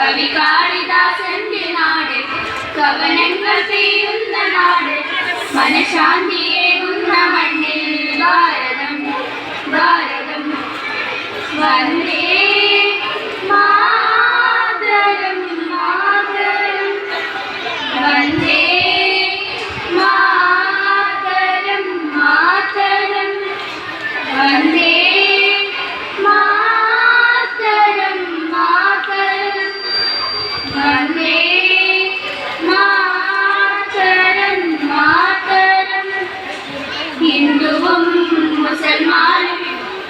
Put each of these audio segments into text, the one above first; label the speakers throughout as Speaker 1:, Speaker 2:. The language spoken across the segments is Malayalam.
Speaker 1: കവി കാളിദാസന്റെ നാട്, കവനങ്ങൾ പെയ്യുന്ന നാട്, മനഃശാന്തിയേകുന്ന മണ്ണിൽ ഭാരതം ഭാരതം. വന്ദേ മാതരം മാതരം, വന്ദേ മാതരം മാതരം, വന്ദേ മാതരം മാതരം, വന്ദേ മാതരം മാതരം. ഹിന്ദുവും മുസൽമാനും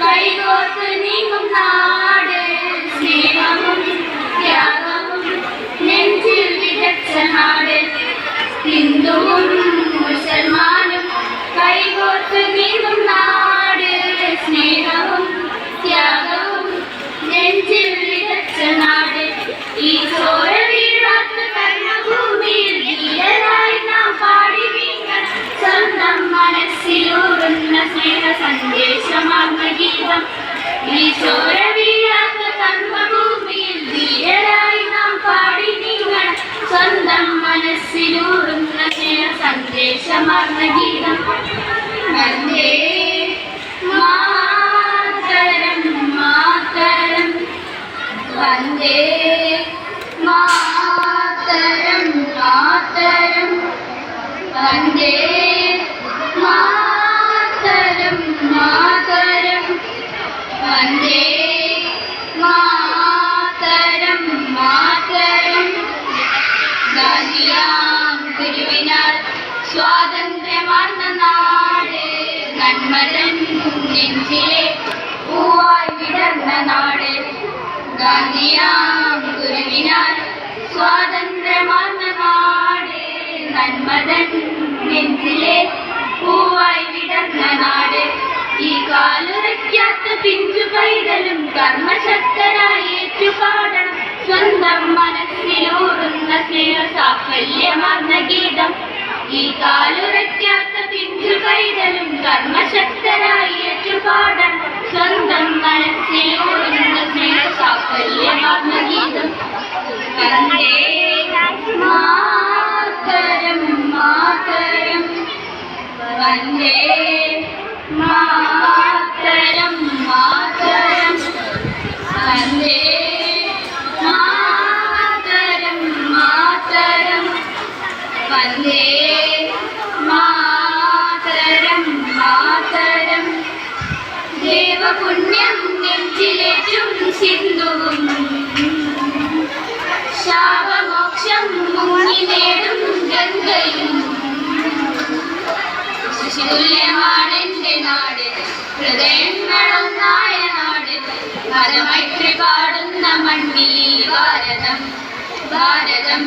Speaker 1: കൈകോർത്ത് നീങ്ങും നാട്, സ്നേഹവും ത്യാഗവും നെഞ്ചിൽ വിതച്ച നാട്. ഹിന്ദുവും മുസൽമാനും കൈകോർത്ത് നീങ്ങും നാട്, സ്നേഹവും ത്യാഗവും നെഞ്ചിൽ വിതച്ച നാട്. ഈ ചോര വീഴാത്ത കർമ്മഭൂമിയിൽ ധീരരായി നാം പാടി വീങ്ങണം സ്വന്തം മനസ്സിലൂറുന്ന സ്നേഹ സന്ദേശമാർന്ന ഗീതം. ഈ ചോര വീഴാത്ത കർമ്മഭൂമിയിൽ ധീരരായി നാം പാടി നീങ്ങണം സ്വന്തം മനസ്സിലൂറുന്ന സ്നേഹ സന്ദേശമാർന്ന ഗീതം. വന്ദേ മാതരം മാതരം, വന്ദേ മാതരം മാതരം, വന്ദേ മാതരം മാതരം, വന്ദേ മാതരം മാതരം. ഗാന്ധിയാം ഗുരുവിനാൽ സ്വാതന്ത്ര്യമാർന്ന നാട്, നന്മതൻ നെഞ്ചിലെ പൂവായി വിടർന്ന നാട്. ഗാന്ധിയാം ഗുരുവിനാൽ സ്വാതന്ത്ര്യമാർന്ന നാട്, നന്മതൻ നെഞ്ചിലെ പൂവായി വിടർന്ന നാട്. ഈ കാലുറയ്ക്കാത്ത പിഞ്ചു പൈതലും കർമ്മശക്തരായി ഏറ്റുപാടണം സ്വന്തം മനസ്സിലൂറുന്ന സ്നേഹ സാഫല്യമാർന്ന ഗീതം. ഈ കാലുറയ്ക്കാത്ത പിഞ്ചു പൈതലും കർമ്മശക്തരായി ഏറ്റുപാടണം സ്വന്തം മനസ്സിലൂറുന്ന സ്നേഹ സാഫല്യമാർന്ന ഗീതം. വന്ദേ മാതരം മാതരം, വന്ദേ മാതരം മാതരം, വന്ദേ മാതരം മാതരം, വന്ദേ മാതരം മാതരം. ദേവപുണ്യം നെഞ്ചിലേറ്റും സിന്ധുവും ശാപമോക്ഷം മുങ്ങി നേടും ഗംഗയും. ശിശുതുല്യമാണെന്റെ നാട്, ഹൃദയങ്ങളൊന്നായ നാട്, പരമൈത്രി പാടുന്ന മണ്ണിൽ ഭാരതം ഭാരതം.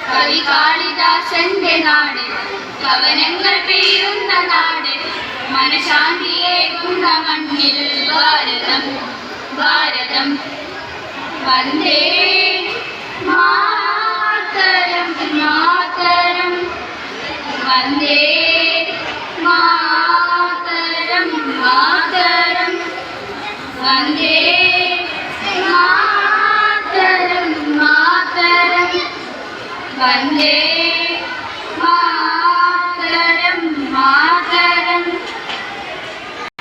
Speaker 1: കവി കാളിദാസന്റെ നാട്, കവനങ്ങൾ പെയ്യുന്ന നാട്, മനഃശാന്തിയേകുന്ന മണ്ണിൽ ഭാരതം ഭാരതം. വന്ദേ മാതരം മാതരം, വന്ദേ മാതരം മാതരം, വന്ദേ മാതരം മാതരം, വന്ദേ